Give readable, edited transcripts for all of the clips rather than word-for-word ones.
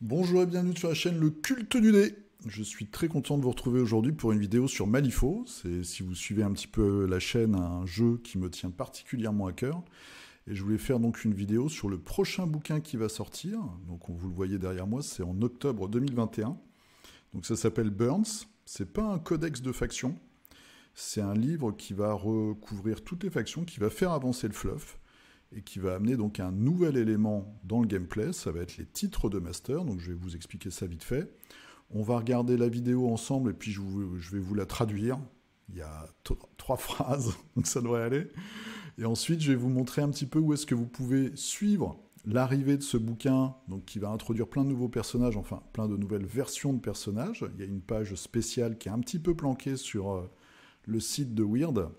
Bonjour et bienvenue sur la chaîne Le Culte du Dé. Je suis très content de vous retrouver aujourd'hui pour une vidéo sur Malifaux. C'est, si vous suivez un petit peu la chaîne, un jeu qui me tient particulièrement à cœur. Et je voulais faire donc une vidéo sur le prochain bouquin qui va sortir. Donc vous le voyez derrière moi, c'est en octobre 2021. Donc ça s'appelle Burns. C'est pas un codex de factions. C'est un livre qui va recouvrir toutes les factions, qui va faire avancer le fluff et qui va amener donc un nouvel élément dans le gameplay. Ça va être les titres de master. Donc je vais vous expliquer ça vite fait. On va regarder la vidéo ensemble et puis je vais vous la traduire. Il y a 3 phrases, donc ça devrait aller. Et ensuite, je vais vous montrer un petit peu où est-ce que vous pouvez suivre l'arrivée de ce bouquin, donc qui va introduire plein de nouveaux personnages, enfin plein de nouvelles versions de personnages. Il y a une page spéciale qui est un petit peu planquée sur le site de Weird.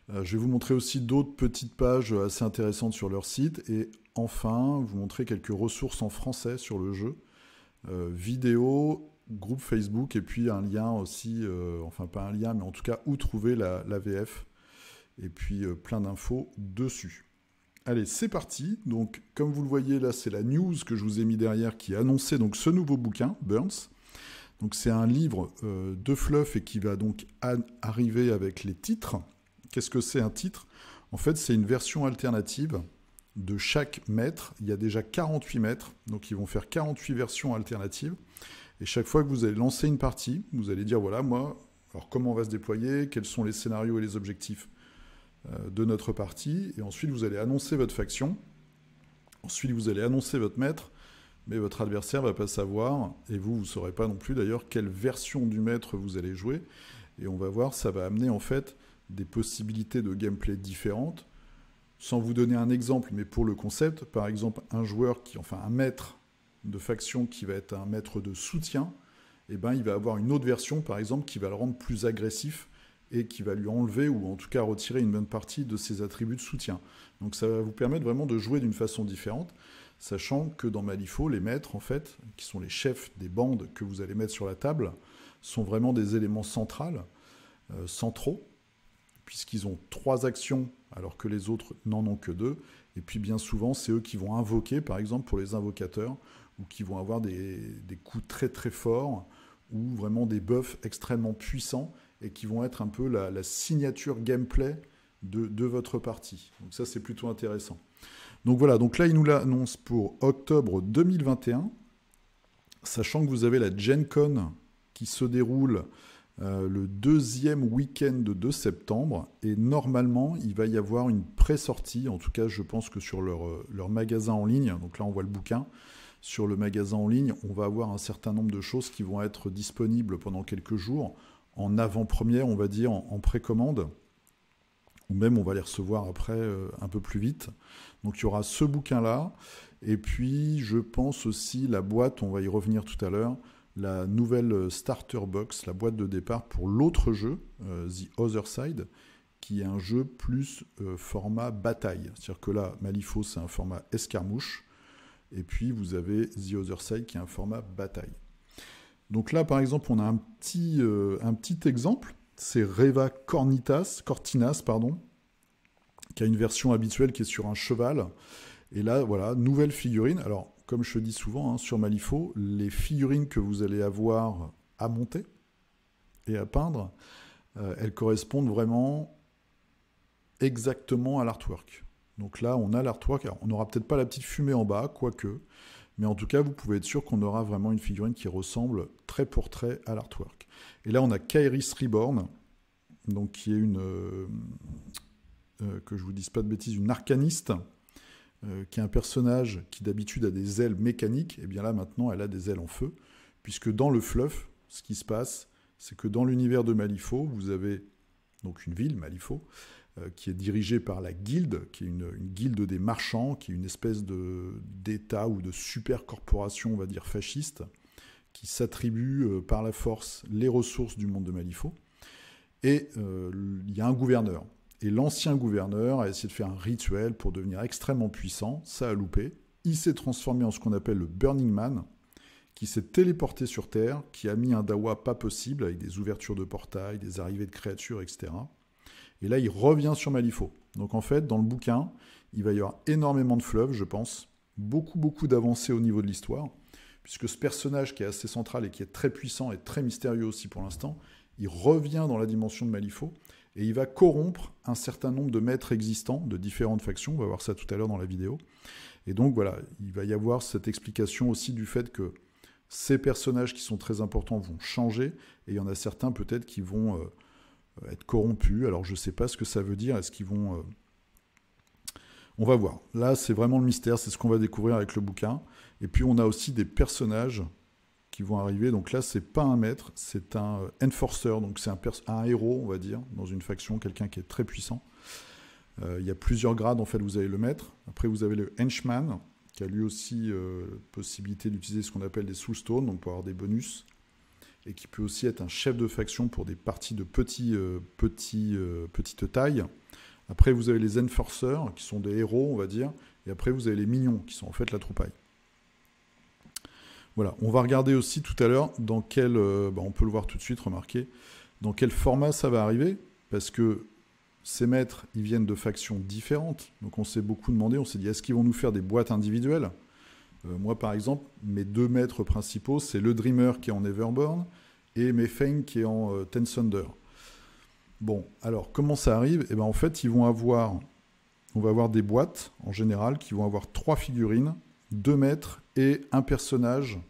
Je vais vous montrer aussi d'autres petites pages assez intéressantes sur leur site. Et enfin, vous montrer quelques ressources en français sur le jeu. Vidéo, groupe Facebook et puis un lien aussi, enfin pas un lien, mais en tout cas où trouver la VF. Et puis plein d'infos dessus. Allez, c'est parti. Donc, comme vous le voyez là, c'est la news que je vous ai mis derrière qui annonçait donc ce nouveau bouquin, Burns. Donc c'est un livre de fluff et qui va donc arriver avec les titres. Qu'est-ce que c'est un titre? En fait, c'est une version alternative de chaque maître. Il y a déjà 48 maîtres, donc ils vont faire 48 versions alternatives. Et chaque fois que vous allez lancer une partie, vous allez dire, voilà, moi, alors comment on va se déployer, quels sont les scénarios et les objectifs de notre partie. Et ensuite, vous allez annoncer votre faction. Ensuite, vous allez annoncer votre maître. Mais votre adversaire ne va pas savoir, et vous ne saurez pas non plus d'ailleurs quelle version du maître vous allez jouer. Et on va voir, ça va amener en fait des possibilités de gameplay différentes. Sans vous donner un exemple, mais pour le concept, par exemple, un joueur un maître de faction qui va être un maître de soutien, eh ben, il va avoir une autre version, par exemple, qui va le rendre plus agressif et qui va lui enlever ou en tout cas retirer une bonne partie de ses attributs de soutien. Donc ça va vous permettre vraiment de jouer d'une façon différente. Sachant que dans Malifaux, les maîtres, en fait, qui sont les chefs des bandes que vous allez mettre sur la table, sont vraiment des éléments centraux, puisqu'ils ont 3 actions, alors que les autres n'en ont que 2. Et puis bien souvent, c'est eux qui vont invoquer, par exemple pour les invocateurs, ou qui vont avoir des coups très très forts, ou vraiment des buffs extrêmement puissants, et qui vont être un peu la signature gameplay de votre partie. Donc ça, c'est plutôt intéressant. Donc voilà, donc là, il nous l'annonce pour octobre 2021, sachant que vous avez la Gen Con qui se déroule le 2e week-end de septembre, et normalement, il va y avoir une pré-sortie, en tout cas, je pense que sur leur magasin en ligne, donc là, on voit le bouquin, sur le magasin en ligne, on va avoir un certain nombre de choses qui vont être disponibles pendant quelques jours, en avant-première, on va dire, en précommande, ou même on va les recevoir après un peu plus vite. Donc il y aura ce bouquin-là, et puis je pense aussi la boîte, on va y revenir tout à l'heure, la nouvelle Starter Box, la boîte de départ pour l'autre jeu, The Other Side, qui est un jeu plus format bataille. C'est-à-dire que là, Malifaux, c'est un format escarmouche, et puis vous avez The Other Side qui est un format bataille. Donc là, par exemple, on a un petit exemple. C'est Reva Cortinas, qui a une version habituelle qui est sur un cheval. Et là, voilà, nouvelle figurine. Alors, comme je dis souvent, sur Malifaux, les figurines que vous allez avoir à monter et à peindre, elles correspondent vraiment exactement à l'artwork. Donc là, on a l'artwork. Alors, on n'aura peut-être pas la petite fumée en bas, quoique. Mais en tout cas, vous pouvez être sûr qu'on aura vraiment une figurine qui ressemble trait pour trait à l'artwork. Et là, on a Kairis Reborn, donc qui est que je vous dise pas de bêtises, une arcaniste, qui est un personnage qui d'habitude a des ailes mécaniques. Et bien là, maintenant, elle a des ailes en feu, puisque dans le fluff, ce qui se passe, c'est que dans l'univers de Malifaux, vous avez donc une ville, Malifaux, qui est dirigée par la Guilde, qui est une guilde des marchands, qui est une espèce d'État ou de super corporation, on va dire, fasciste, qui s'attribue par la force les ressources du monde de Malifaux. Et il y a un gouverneur. Et l'ancien gouverneur a essayé de faire un rituel pour devenir extrêmement puissant. Ça a loupé. Il s'est transformé en ce qu'on appelle le Burning Man, qui s'est téléporté sur Terre, qui a mis un dawa pas possible, avec des ouvertures de portails, des arrivées de créatures, etc. Et là, il revient sur Malifaux. Donc en fait, dans le bouquin, il va y avoir énormément de fleuves, je pense, beaucoup d'avancées au niveau de l'histoire, puisque ce personnage qui est assez central et qui est très puissant et très mystérieux aussi pour l'instant, il revient dans la dimension de Malifaux, et il va corrompre un certain nombre de maîtres existants de différentes factions, on va voir ça tout à l'heure dans la vidéo. Et donc voilà, il va y avoir cette explication aussi du fait que ces personnages qui sont très importants vont changer, et il y en a certains peut-être qui vont être corrompus. Alors je ne sais pas ce que ça veut dire, est-ce qu'ils vont... On va voir. Là, c'est vraiment le mystère, c'est ce qu'on va découvrir avec le bouquin. Et puis on a aussi des personnages qui vont arriver. Donc là, c'est pas un maître, c'est un enforcer, donc c'est un héros, on va dire, dans une faction, quelqu'un qui est très puissant. Il y a plusieurs grades, en fait, vous avez le maître. Après, vous avez le henchman, qui a lui aussi possibilité d'utiliser ce qu'on appelle des soulstones, donc pour avoir des bonus, et qui peut aussi être un chef de faction pour des parties de petite taille. Après, vous avez les enforcers, qui sont des héros, on va dire, et après, vous avez les minions, qui sont en fait la troupaille. Voilà, on va regarder aussi tout à l'heure dans quel, on peut le voir tout de suite, remarquez, dans quel format ça va arriver, parce que ces maîtres, ils viennent de factions différentes, donc on s'est beaucoup demandé, on s'est dit, est-ce qu'ils vont nous faire des boîtes individuelles ? Moi, par exemple, mes deux maîtres principaux, c'est le Dreamer qui est en Everborn et Mefane qui est en Ten Thunder. Bon, alors, comment ça arrive ? Eh bien, en fait, on va avoir des boîtes, en général, qui vont avoir 3 figurines, 2 maîtres et un personnage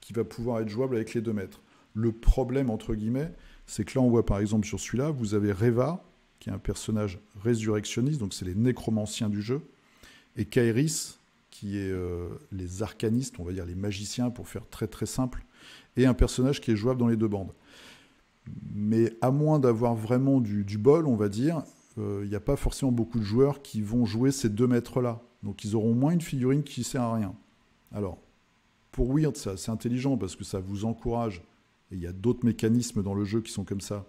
qui va pouvoir être jouable avec les 2 maîtres. Le problème, entre guillemets, c'est que là, on voit, par exemple, sur celui-là, vous avez Reva, qui est un personnage résurrectionniste, donc c'est les nécromanciens du jeu, et Kairis, qui est les arcanistes, on va dire les magiciens, pour faire très très simple, et un personnage qui est jouable dans les 2 bandes. Mais à moins d'avoir vraiment du bol, on va dire, il n'y a pas forcément beaucoup de joueurs qui vont jouer ces 2 maîtres-là. Donc ils auront moins une figurine qui ne sert à rien. Alors, pour Weird, c'est intelligent parce que ça vous encourage, et il y a d'autres mécanismes dans le jeu qui sont comme ça,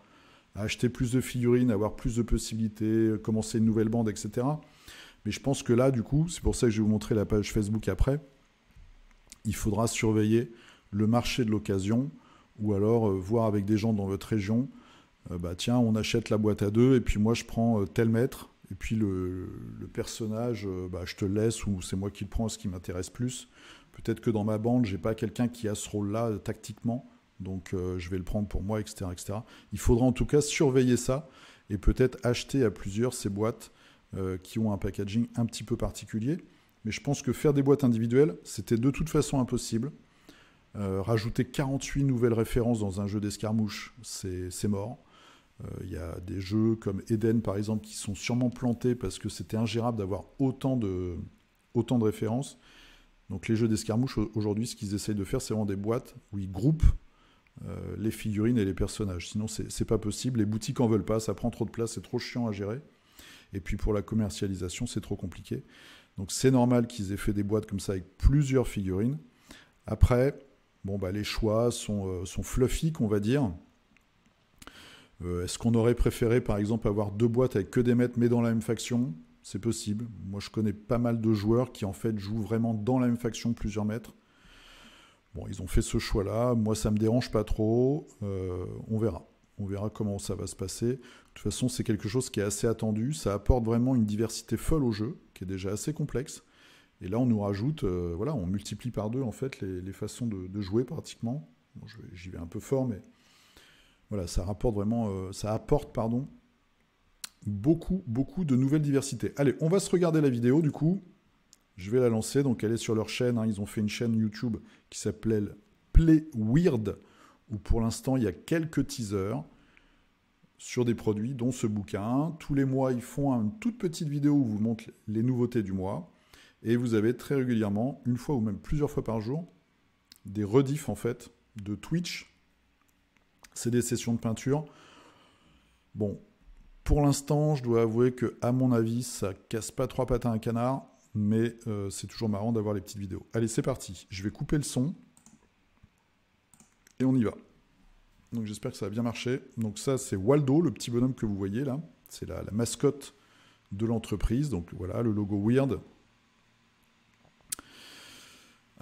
à acheter plus de figurines, avoir plus de possibilités, commencer une nouvelle bande, etc. Mais je pense que là, du coup, c'est pour ça que je vais vous montrer la page Facebook après, il faudra surveiller le marché de l'occasion, ou alors voir avec des gens dans votre région, tiens, on achète la boîte à 2, et puis moi je prends tel maître, et puis le personnage, je te le laisse, ou c'est moi qui le prends, ce qui m'intéresse plus. Peut-être que dans ma bande, j'ai pas quelqu'un qui a ce rôle-là tactiquement, donc je vais le prendre pour moi, etc., etc. Il faudra en tout cas surveiller ça, et peut-être acheter à plusieurs ces boîtes qui ont un packaging un petit peu particulier. Mais je pense que faire des boîtes individuelles, c'était de toute façon impossible. Rajouter 48 nouvelles références dans un jeu d'escarmouche, c'est mort. Il y a des jeux comme Eden, par exemple, qui sont sûrement plantés parce que c'était ingérable d'avoir autant de références. Donc les jeux d'escarmouche, aujourd'hui, ce qu'ils essayent de faire, c'est vraiment des boîtes où ils groupent les figurines et les personnages. Sinon, c'est pas possible. Les boutiques en veulent pas, ça prend trop de place, c'est trop chiant à gérer. Et puis pour la commercialisation, c'est trop compliqué. Donc c'est normal qu'ils aient fait des boîtes comme ça avec plusieurs figurines. Après, les choix sont fluffy, on va dire. Est-ce qu'on aurait préféré, par exemple, avoir 2 boîtes avec que des maîtres, mais dans la même faction ? C'est possible. Moi, je connais pas mal de joueurs qui, en fait, jouent vraiment dans la même faction plusieurs maîtres. Bon, ils ont fait ce choix-là. Moi, ça me dérange pas trop. On verra. On verra comment ça va se passer. De toute façon, c'est quelque chose qui est assez attendu. Ça apporte vraiment une diversité folle au jeu, qui est déjà assez complexe. Et là, on nous rajoute, on multiplie par 2, en fait, les façons de jouer, pratiquement. Bon, j'y vais un peu fort, mais voilà, ça apporte beaucoup de nouvelles diversités. Allez, on va se regarder la vidéo, du coup. Je vais la lancer, donc elle est sur leur chaîne. Ils ont fait une chaîne YouTube qui s'appelait Play Weird, où pour l'instant, il y a quelques teasers sur des produits, dont ce bouquin. Tous les mois, ils font une toute petite vidéo où ils vous montrent les nouveautés du mois. Et vous avez très régulièrement, une fois ou même plusieurs fois par jour, des rediffs, en fait, de Twitch. C'est des sessions de peinture. Bon, pour l'instant, je dois avouer que, à mon avis, ça casse pas 3 pattes à un canard, mais c'est toujours marrant d'avoir les petites vidéos. Allez, c'est parti. Je vais couper le son. Et on y va. Donc j'espère que ça va bien marcher. Donc ça, c'est Waldo, le petit bonhomme que vous voyez là. C'est la mascotte de l'entreprise. Donc voilà, le logo Weird.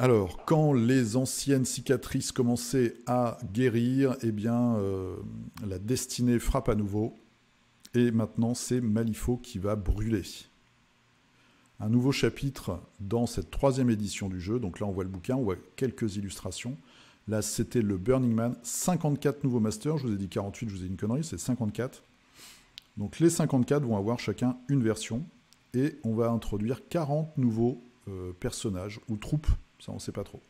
Alors, quand les anciennes cicatrices commençaient à guérir, eh bien, la destinée frappe à nouveau. Et maintenant, c'est Malifaux qui va brûler. Un nouveau chapitre dans cette 3e édition du jeu. Donc là, on voit le bouquin, on voit quelques illustrations. Là, c'était le Burning Man. 54 nouveaux masters. Je vous ai dit 48, je vous ai dit une connerie, c'est 54. Donc les 54 vont avoir chacun une version. Et on va introduire 40 nouveaux personnages ou troupes. Ça, on ne sait pas trop.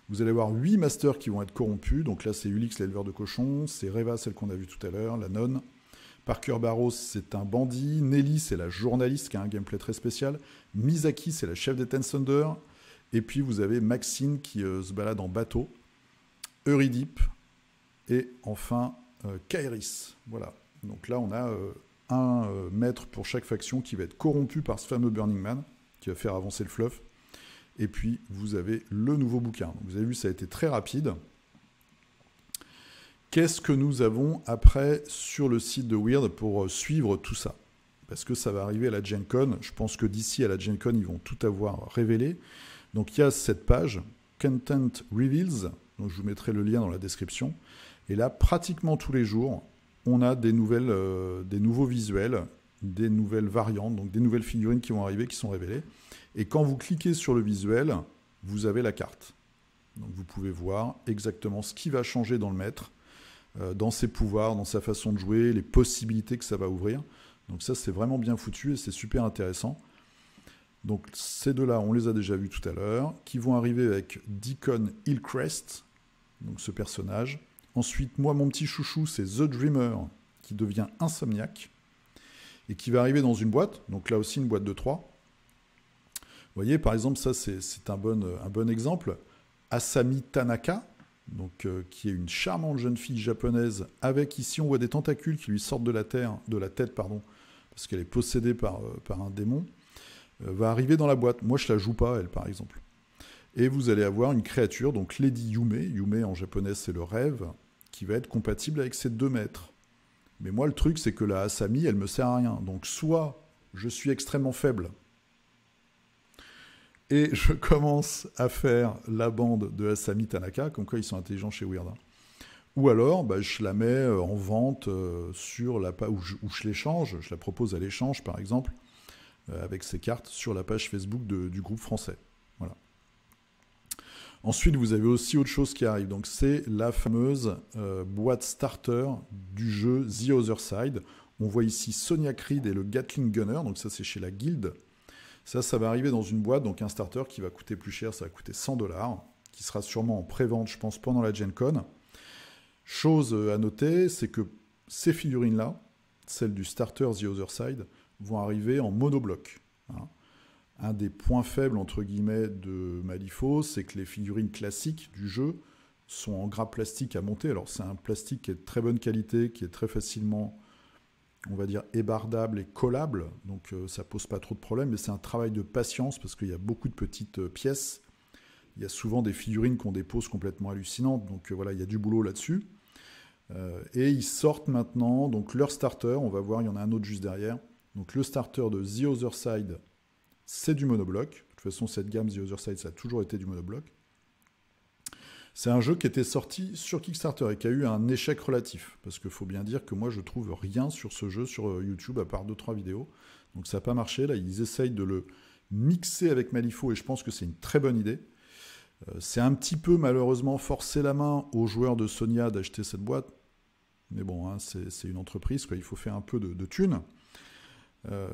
Vous allez avoir 8 masters qui vont être corrompus. Donc là, c'est Ulix, l'éleveur de cochons. C'est Reva, celle qu'on a vue tout à l'heure, la nonne. Parker Barrows, c'est un bandit. Nelly, c'est la journaliste qui a un gameplay très spécial. Misaki, c'est la chef des Ten Thunder. Et puis, vous avez Maxine qui se balade en bateau. Eurydipe. Et enfin, Kairis. Voilà. Donc là, on a un maître pour chaque faction qui va être corrompu par ce fameux Burning Man, qui va faire avancer le fluff. Et puis, vous avez le nouveau bouquin. Donc, vous avez vu, ça a été très rapide. Qu'est-ce que nous avons après sur le site de Wyrd pour suivre tout ça? Parce que ça va arriver à la Gen Con. Je pense que d'ici à la Gen Con, ils vont tout avoir révélé. Donc, il y a cette page, Content Reveals. Donc, je vous mettrai le lien dans la description. Et là, pratiquement tous les jours, on a des nouveaux visuels, des nouvelles variantes, donc des nouvelles figurines qui vont arriver, qui sont révélées. Et quand vous cliquez sur le visuel, vous avez la carte. Donc vous pouvez voir exactement ce qui va changer dans le maître, dans ses pouvoirs, dans sa façon de jouer, les possibilités que ça va ouvrir. Donc ça, c'est vraiment bien foutu et c'est super intéressant. Donc ces deux-là, on les a déjà vus tout à l'heure, qui vont arriver avec Deacon Hillcrest, donc ce personnage. Ensuite, moi, mon petit chouchou, c'est The Dreamer, qui devient Insomniac, et qui va arriver dans une boîte, donc là aussi une boîte de 3. Vous voyez, par exemple, ça, c'est un bon exemple. Asami Tanaka, donc, qui est une charmante jeune fille japonaise, avec ici, on voit des tentacules qui lui sortent de la tête, parce qu'elle est possédée par un démon, va arriver dans la boîte. Moi, je la joue pas, elle, par exemple. Et vous allez avoir une créature, donc Lady Yume. Yume, en japonais, c'est le rêve, qui va être compatible avec ces 2 maîtres. Mais moi, le truc, c'est que la Asami, elle me sert à rien. Donc, soit je suis extrêmement faible, et je commence à faire la bande de Asami Tanaka, comme quoi ils sont intelligents chez Wyrd. Ou alors, je la mets en vente sur la page, où je l'échange, je la propose à l'échange, par exemple, avec ces cartes sur la page Facebook du groupe français. Voilà. Ensuite, vous avez aussi autre chose qui arrive. Donc, c'est la fameuse boîte starter du jeu The Other Side. On voit ici Sonia Creed et le Gatling Gunner. Donc, ça, c'est chez la Guilde. Ça va arriver dans une boîte, donc un starter qui va coûter plus cher, ça va coûter 100$, qui sera sûrement en pré-vente, je pense, pendant la Gen Con. Chose à noter, c'est que ces figurines-là, celles du starter The Other Side, vont arriver en monobloc. Hein. Un des points faibles, entre guillemets, de Malifaux, c'est que les figurines classiques du jeu sont en gras plastique à monter. Alors, c'est un plastique qui est de très bonne qualité, qui est très facilement, on va dire, ébardable et collable, donc ça pose pas trop de problèmes, mais c'est un travail de patience parce qu'il y a beaucoup de petites pièces. Il y a souvent des figurines qu'on dépose complètement hallucinantes, donc voilà, il y a du boulot là-dessus. Et ils sortent maintenant, donc leur starter, on va voir, il y en a un autre juste derrière. Donc le starter de The Other Side, c'est du monobloc. De toute façon, cette gamme The Other Side, ça a toujours été du monobloc. C'est un jeu qui était sorti sur Kickstarter et qui a eu un échec relatif. Parce qu'il faut bien dire que moi, je trouve rien sur ce jeu sur YouTube, à part 2-3 vidéos. Donc ça n'a pas marché. Là, ils essayent de le mixer avec Malifaux et je pense que c'est une très bonne idée. C'est un petit peu, malheureusement, forcer la main aux joueurs de Sonia d'acheter cette boîte. Mais bon, hein, c'est une entreprise, quoi. Il faut faire un peu de thunes.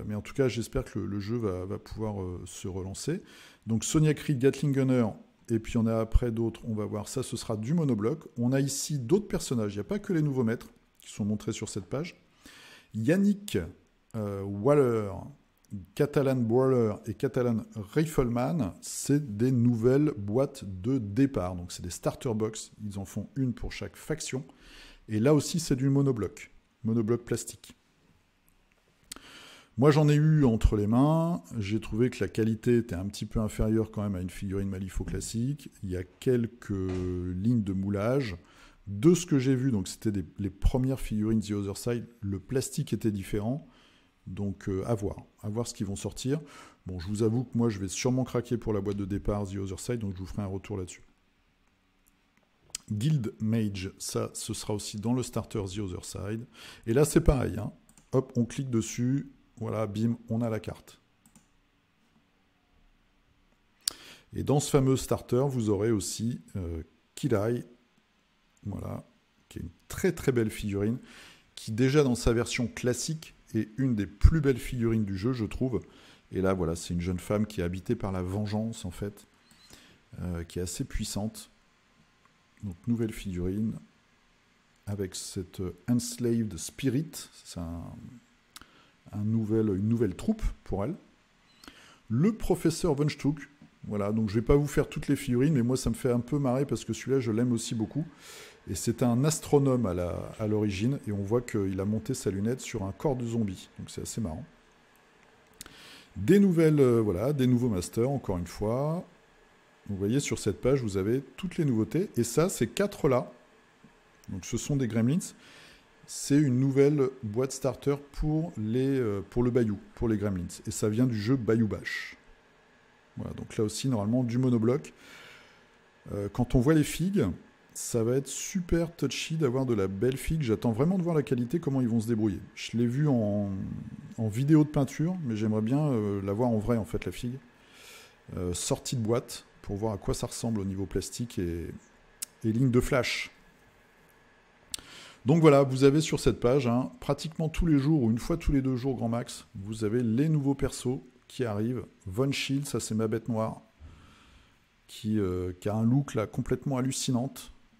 Mais en tout cas, j'espère que le jeu va pouvoir se relancer. Donc Sonia Creed, Gatling Gunner... Et puis on a après d'autres, on va voir ça, ce sera du monobloc. On a ici d'autres personnages, il n'y a pas que les nouveaux maîtres qui sont montrés sur cette page. Yannick Waller, Catalan Brawler et Catalan Rifleman, c'est des nouvelles boîtes de départ. Donc c'est des starter box, ils en font une pour chaque faction. Et là aussi c'est du monobloc plastique. Moi, j'en ai eu entre les mains. J'ai trouvé que la qualité était un petit peu inférieure quand même à une figurine Malifaux classique. Il y a quelques lignes de moulage. De ce que j'ai vu, donc c'était les premières figurines The Other Side, le plastique était différent. Donc à voir ce qu'ils vont sortir. Bon, je vous avoue que moi, je vais sûrement craquer pour la boîte de départ The Other Side, donc je vous ferai un retour là-dessus. Guild Mage, ça, ce sera aussi dans le starter The Other Side. Et là, c'est pareil. Hein. Hop, on clique dessus. Voilà, bim, on a la carte. Et dans ce fameux starter, vous aurez aussi Kilai, voilà, qui est une très très belle figurine, qui déjà dans sa version classique est une des plus belles figurines du jeu, je trouve. Et là, voilà, c'est une jeune femme qui est habitée par la vengeance, en fait, qui est assez puissante. Donc, nouvelle figurine, avec cette Enslaved Spirit, c'est une nouvelle troupe pour elle. Le professeur Von Stuck, voilà, donc je ne vais pas vous faire toutes les figurines, mais moi ça me fait un peu marrer parce que celui-là je l'aime aussi beaucoup. Et c'est un astronome à l'origine, et on voit qu'il a monté sa lunette sur un corps de zombie, donc c'est assez marrant. Des nouvelles, voilà, des nouveaux masters, encore une fois. Vous voyez sur cette page, vous avez toutes les nouveautés, et ça, ces 4-là, donc ce sont des Gremlins, c'est une nouvelle boîte starter pour le Bayou, pour les Gremlins, et ça vient du jeu Bayou Bash. Voilà, donc là aussi, normalement, du monobloc. Quand on voit les figues, ça va être super touchy d'avoir de la belle figue. J'attends vraiment de voir la qualité, comment ils vont se débrouiller. Je l'ai vu en vidéo de peinture, mais j'aimerais bien la voir en vrai, en fait, la figue. Sortie de boîte, pour voir à quoi ça ressemble au niveau plastique et ligne de flash. Donc voilà, vous avez sur cette page, hein, pratiquement tous les jours, ou une fois tous les 2 jours grand max, vous avez les nouveaux persos qui arrivent. Von Shield, ça c'est ma bête noire, qui a un look là complètement hallucinant,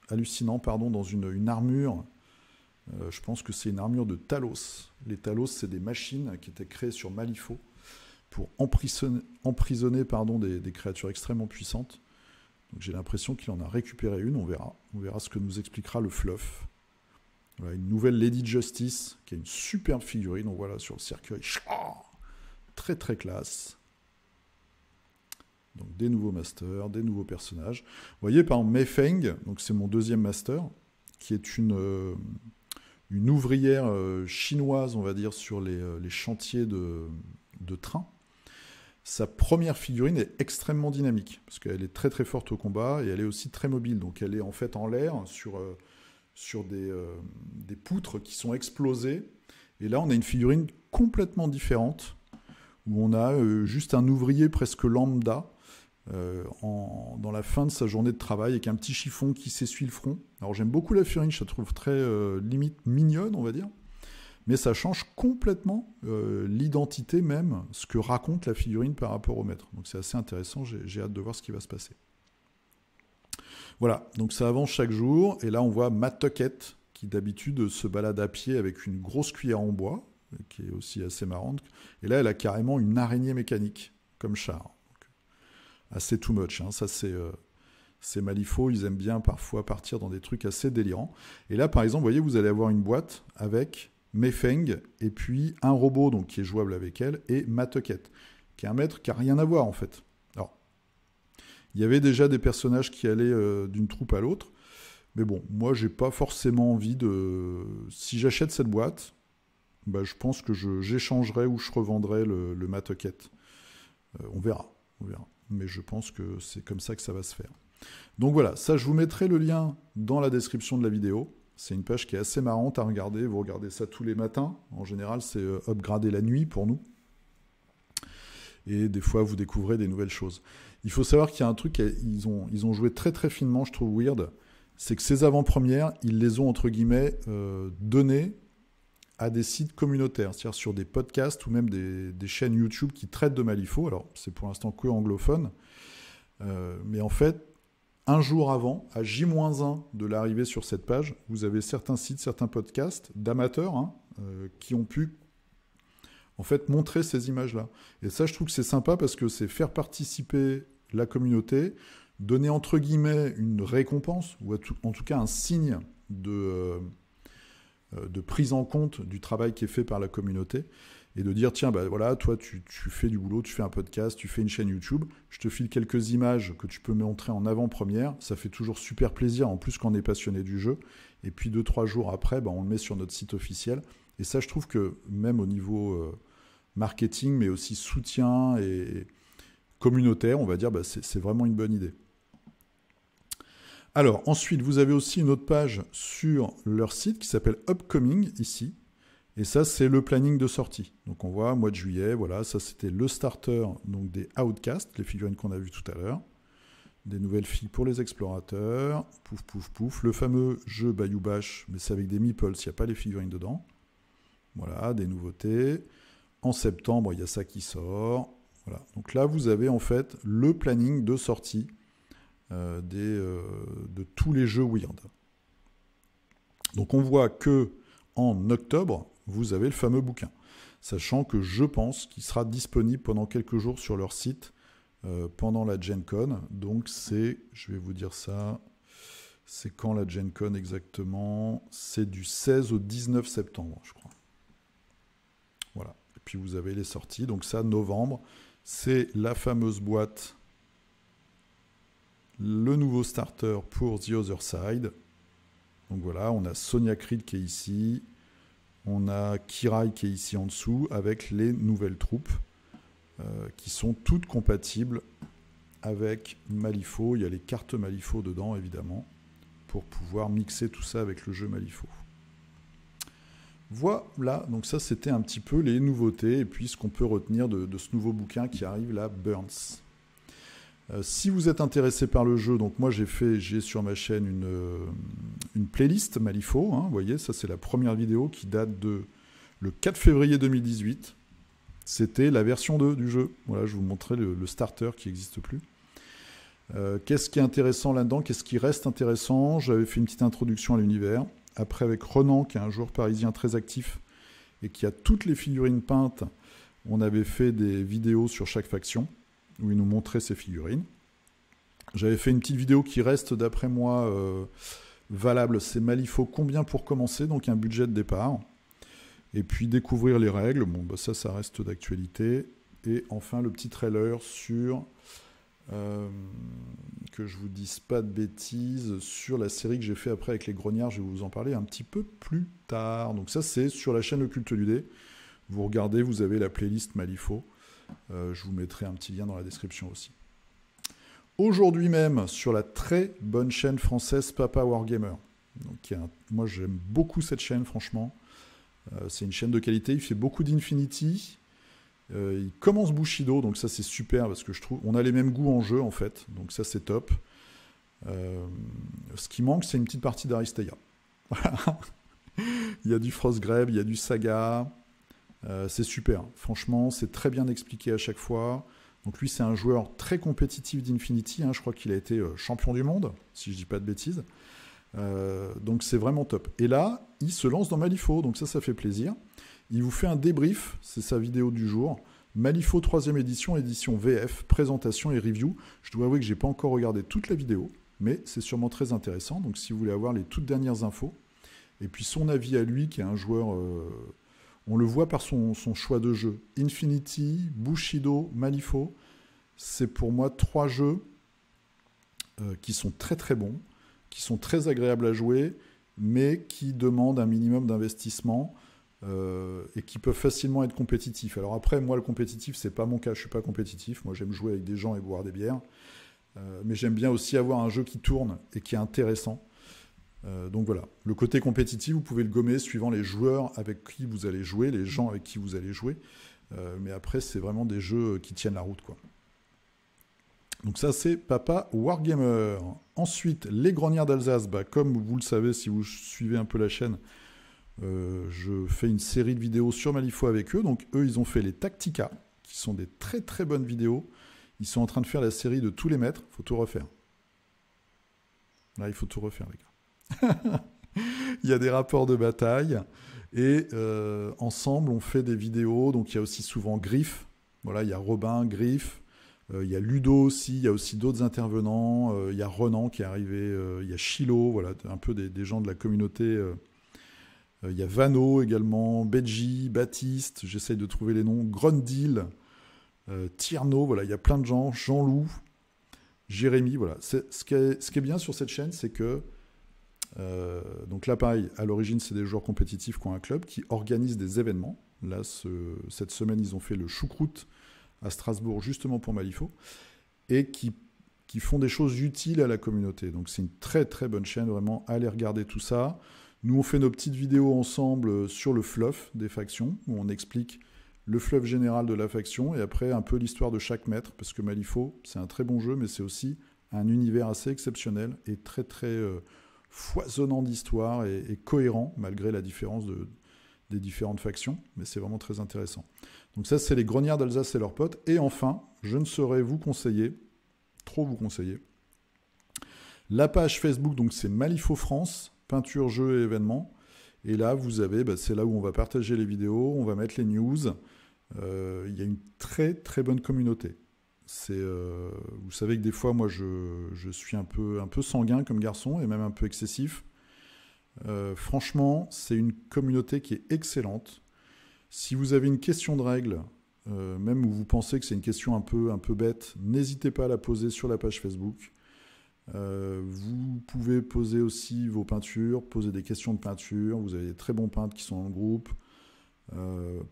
dans une armure. Je pense que c'est une armure de Talos. Les Talos, c'est des machines qui étaient créées sur Malifaux pour emprisonner des créatures extrêmement puissantes. Donc j'ai l'impression qu'il en a récupéré une, on verra. On verra ce que nous expliquera le fluff. Voilà, une nouvelle Lady Justice, qui a une superbe figurine, on voit là sur le cercueil. Très très classe. Donc des nouveaux masters, des nouveaux personnages. Vous voyez par exemple Mei Feng, donc c'est mon deuxième master, qui est une ouvrière chinoise, on va dire, sur les chantiers de train. Sa première figurine est extrêmement dynamique, parce qu'elle est très très forte au combat, et elle est aussi très mobile. Donc elle est en fait en l'air, sur des poutres qui sont explosées. Et là on a une figurine complètement différente, où on a juste un ouvrier presque lambda, dans la fin de sa journée de travail, avec un petit chiffon qui s'essuie le front. Alors j'aime beaucoup la figurine, je la trouve très limite mignonne, on va dire, mais ça change complètement l'identité même, ce que raconte la figurine par rapport au maître. Donc c'est assez intéressant, j'ai hâte de voir ce qui va se passer. Voilà, donc ça avance chaque jour, et là on voit Matt Tuckett, qui d'habitude se balade à pied avec une grosse cuillère en bois, qui est aussi assez marrante, et là elle a carrément une araignée mécanique, comme char. Donc, assez too much, hein. Ça c'est Malifaux, ils aiment bien parfois partir dans des trucs assez délirants. Et là par exemple, vous voyez, vous allez avoir une boîte avec Mei Feng, et puis un robot donc, qui est jouable avec elle, et Matt Tuckett, qui est un maître qui n'a rien à voir en fait. Alors, il y avait déjà des personnages qui allaient d'une troupe à l'autre, mais bon, moi j'ai pas forcément envie de... Si j'achète cette boîte, bah, je pense que j'échangerai ou je revendrai le Matt Tuckett. On verra. Mais je pense que c'est comme ça que ça va se faire. Donc voilà, ça je vous mettrai le lien dans la description de la vidéo. C'est une page qui est assez marrante à regarder. Vous regardez ça tous les matins. En général, c'est upgradé la nuit pour nous. Et des fois, vous découvrez des nouvelles choses. Il faut savoir qu'il y a un truc, ils ont joué très très finement, je trouve weird. C'est que ces avant-premières, ils les ont, entre guillemets, données à des sites communautaires, c'est-à-dire sur des podcasts ou même des chaînes YouTube qui traitent de Malifaux. Alors, c'est pour l'instant que anglophone. Mais en fait, un jour avant, à J-1 de l'arrivée sur cette page, vous avez certains sites, certains podcasts d'amateurs qui ont pu en fait montrer ces images-là. Et ça, je trouve que c'est sympa parce que c'est faire participer la communauté, donner entre guillemets une récompense, ou en tout cas un signe de prise en compte du travail qui est fait par la communauté, et de dire, tiens, bah voilà, toi, tu fais du boulot, tu fais un podcast, tu fais une chaîne YouTube, je te file quelques images que tu peux montrer en avant-première, ça fait toujours super plaisir, en plus quand on est passionné du jeu, et puis 2-3 jours après, bah, on le met sur notre site officiel, et ça, je trouve que même au niveau marketing, mais aussi soutien et communautaire, on va dire, c'est vraiment une bonne idée. Alors, ensuite, vous avez aussi une autre page sur leur site qui s'appelle Upcoming, ici. Et ça, c'est le planning de sortie. Donc, on voit, mois de juillet, voilà, ça, c'était le starter donc des Outcasts, les figurines qu'on a vues tout à l'heure. Des nouvelles filles pour les explorateurs. Pouf, pouf, pouf. Le fameux jeu Bayou Bash, mais c'est avec des meeples, il n'y a pas les figurines dedans. Voilà, des nouveautés. En septembre, il y a ça qui sort. Voilà. Donc là, vous avez en fait le planning de sortie de tous les jeux Weird. Donc on voit que en octobre, vous avez le fameux bouquin. Sachant que je pense qu'il sera disponible pendant quelques jours sur leur site pendant la Gen Con. Donc c'est, je vais vous dire ça, c'est quand la Gen Con exactement? C'est du 16 au 19 septembre, je crois. Voilà. Et puis vous avez les sorties. Donc ça, novembre, c'est la fameuse boîte, le nouveau starter pour The Other Side. Donc voilà, on a Sonia Creed qui est ici. On a Kirai qui est ici en dessous avec les nouvelles troupes qui sont toutes compatibles avec Malifaux. Il y a les cartes Malifaux dedans, évidemment, pour pouvoir mixer tout ça avec le jeu Malifaux. Voilà, donc ça c'était un petit peu les nouveautés et puis ce qu'on peut retenir de ce nouveau bouquin qui arrive là, Burns. Si vous êtes intéressé par le jeu, donc moi j'ai sur ma chaîne une playlist Malifaux, hein, vous voyez, ça c'est la première vidéo qui date de le 4 février 2018. C'était la version 2 du jeu. Voilà, je vous montrais le starter qui n'existe plus. Qu'est-ce qui est intéressant là-dedans? Qu'est-ce qui reste intéressant? J'avais fait une petite introduction à l'univers. Après, avec Renan, qui est un joueur parisien très actif et qui a toutes les figurines peintes, on avait fait des vidéos sur chaque faction où il nous montrait ses figurines. J'avais fait une petite vidéo qui reste, d'après moi, valable. C'est Malifaux combien pour commencer, donc un budget de départ. Et puis découvrir les règles, bon, bah ça reste d'actualité. Et enfin, le petit trailer sur... que je vous dise pas de bêtises, sur la série que j'ai fait après avec les grognards, je vais vous en parler un petit peu plus tard. Donc ça c'est sur la chaîne Occulte du Dé. Vous regardez, vous avez la playlist Malifaux. Je vous mettrai un petit lien dans la description aussi. Aujourd'hui même, sur la très bonne chaîne française Papa Wargamer. Donc, moi j'aime beaucoup cette chaîne, franchement. C'est une chaîne de qualité, il fait beaucoup d'Infinity. Il commence Bushido, donc ça c'est super parce que je trouve on a les mêmes goûts en jeu en fait, donc ça c'est top. Ce qui manque, c'est une petite partie d'Aristeia. Il y a du Frostgrave, il y a du Saga, c'est super. Franchement, c'est très bien expliqué à chaque fois. Donc lui, c'est un joueur très compétitif d'Infinity. Hein, je crois qu'il a été champion du monde, si je dis pas de bêtises. Donc c'est vraiment top. Et là, il se lance dans Malifaux, donc ça fait plaisir. Il vous fait un débrief, c'est sa vidéo du jour. Malifaux 3e édition, édition VF, présentation et review. Je dois avouer que je n'ai pas encore regardé toute la vidéo, mais c'est sûrement très intéressant. Donc si vous voulez avoir les toutes dernières infos, et puis son avis à lui, qui est un joueur, on le voit par son choix de jeu. Infinity, Bushido, Malifaux, c'est pour moi 3 jeux qui sont très très bons, qui sont très agréables à jouer, mais qui demandent un minimum d'investissement. Et qui peuvent facilement être compétitifs. Alors après, moi, le compétitif, c'est pas mon cas, je suis pas compétitif. Moi, j'aime jouer avec des gens et boire des bières. Mais j'aime bien aussi avoir un jeu qui tourne et qui est intéressant. Donc voilà, le côté compétitif, vous pouvez le gommer suivant les joueurs avec qui vous allez jouer, les gens avec qui vous allez jouer. Mais après, c'est vraiment des jeux qui tiennent la route, quoi. Donc ça, c'est Papa Wargamer. Ensuite, les grognards d'Alsace. Comme vous le savez, si vous suivez un peu la chaîne, je fais une série de vidéos sur Malifaux avec eux. Donc eux, ils ont fait les Tactica, qui sont des très très bonnes vidéos. Ils sont en train de faire la série de tous les maîtres. Il faut tout refaire. Là, il faut tout refaire, les gars. Il y a des rapports de bataille. Et ensemble, on fait des vidéos. Donc il y a aussi souvent Griff. Voilà, il y a Robin, Griff. Il y a Ludo aussi. Il y a aussi d'autres intervenants. Il y a Renan qui est arrivé. Il y a Chilo. Voilà, un peu des gens de la communauté... Il y a Vano également, Bedji, Baptiste, j'essaye de trouver les noms, Grundil, Tierno, voilà, il y a plein de gens, Jean-Loup, Jérémy, voilà. Ce qui est bien sur cette chaîne, c'est que, donc là pareil, à l'origine c'est des joueurs compétitifs qui ont un club, qui organisent des événements, Là, cette semaine, ils ont fait le choucroute à Strasbourg, justement pour Malifaux, et qui font des choses utiles à la communauté. Donc c'est une très très bonne chaîne, vraiment, allez regarder tout ça. Nous, on fait nos petites vidéos ensemble sur le fluff des factions, où on explique le fluff général de la faction, et après un peu l'histoire de chaque maître, parce que Malifaux, c'est un très bon jeu, mais c'est aussi un univers assez exceptionnel, et très très foisonnant d'histoire, et cohérent, malgré la différence des différentes factions, mais c'est vraiment très intéressant. Donc ça, c'est les Grognards d'Alsace et leurs potes. Et enfin, je ne saurais vous conseiller, trop vous conseiller, la page Facebook, donc c'est Malifaux France, peinture, jeux et événements. Et là, vous avez, c'est là où on va partager les vidéos, on va mettre les news. Il y a une très très bonne communauté. Vous savez que des fois, moi, je suis un peu sanguin comme garçon, et même un peu excessif. Franchement, c'est une communauté qui est excellente. Si vous avez une question de règle, même où vous pensez que c'est une question un peu bête, n'hésitez pas à la poser sur la page Facebook. Vous pouvez poser aussi vos peintures, poser des questions de peinture. Vous avez des très bons peintres qui sont dans le groupe.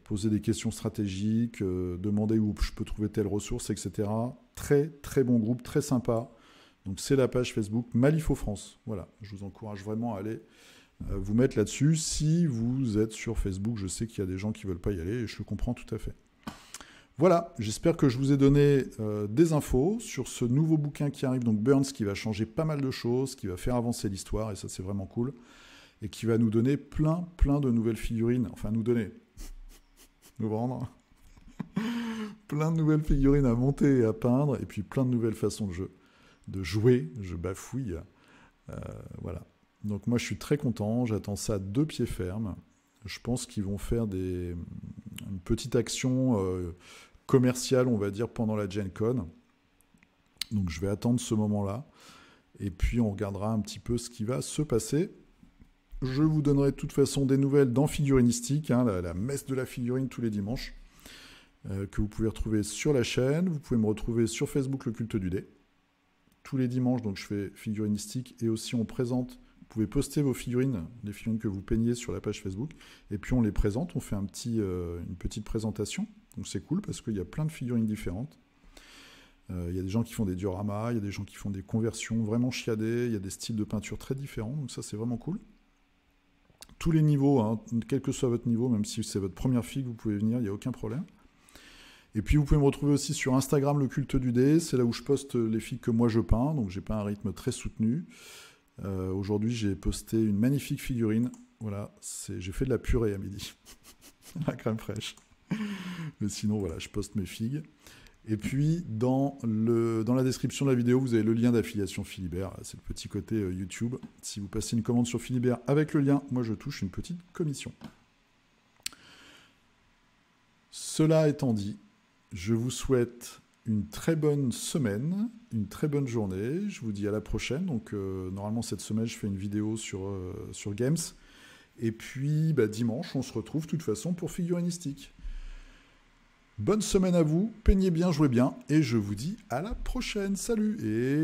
Poser des questions stratégiques, demander où je peux trouver telle ressource, etc. Très très bon groupe, très sympa. Donc c'est la page Facebook Malifaux France. Voilà, je vous encourage vraiment à aller vous mettre là-dessus. Si vous êtes sur Facebook, je sais qu'il y a des gens qui ne veulent pas y aller, et je le comprends tout à fait. Voilà, j'espère que je vous ai donné des infos sur ce nouveau bouquin qui arrive, donc Burns, qui va changer pas mal de choses, qui va faire avancer l'histoire, et ça c'est vraiment cool, et qui va nous donner plein de nouvelles figurines, enfin nous donner, nous vendre, plein de nouvelles figurines à monter et à peindre, et puis plein de nouvelles façons de jouer, je bafouille, voilà. Donc moi je suis très content, j'attends ça de pied ferme. Je pense qu'ils vont faire une petite action commerciale, on va dire, pendant la Gen Con. Donc je vais attendre ce moment-là. Et puis on regardera un petit peu ce qui va se passer. Je vous donnerai de toute façon des nouvelles dans Figurinistique, hein, la messe de la figurine tous les dimanches, que vous pouvez retrouver sur la chaîne. Vous pouvez me retrouver sur Facebook, le culte du dé. Tous les dimanches, donc je fais Figurinistique, et aussi on présente. Vous pouvez poster vos figurines, les figurines que vous peignez sur la page Facebook, et puis on les présente, on fait une petite présentation. Donc c'est cool parce qu'il y a plein de figurines différentes. Il y a des gens qui font des dioramas, il y a des gens qui font des conversions vraiment chiadées, il y a des styles de peinture très différents, donc ça c'est vraiment cool. Tous les niveaux, hein, quel que soit votre niveau, même si c'est votre première figue, vous pouvez venir, il n'y a aucun problème. Et puis vous pouvez me retrouver aussi sur Instagram, le culte du dé, c'est là où je poste les figues que moi je peins, donc j'ai pas un rythme très soutenu. Aujourd'hui, j'ai posté une magnifique figurine. Voilà, j'ai fait de la purée à midi. La crème fraîche. Mais sinon, voilà, je poste mes figues. Et puis, dans la description de la vidéo, vous avez le lien d'affiliation Philibert. C'est le petit côté YouTube. Si vous passez une commande sur Philibert avec le lien, moi, je touche une petite commission. Cela étant dit, je vous souhaite une très bonne semaine, une très bonne journée. Je vous dis à la prochaine. Donc, normalement, cette semaine, je fais une vidéo sur Games. Et puis, dimanche, on se retrouve de toute façon pour Figurinistique. Bonne semaine à vous. Peignez bien, jouez bien. Et je vous dis à la prochaine. Salut et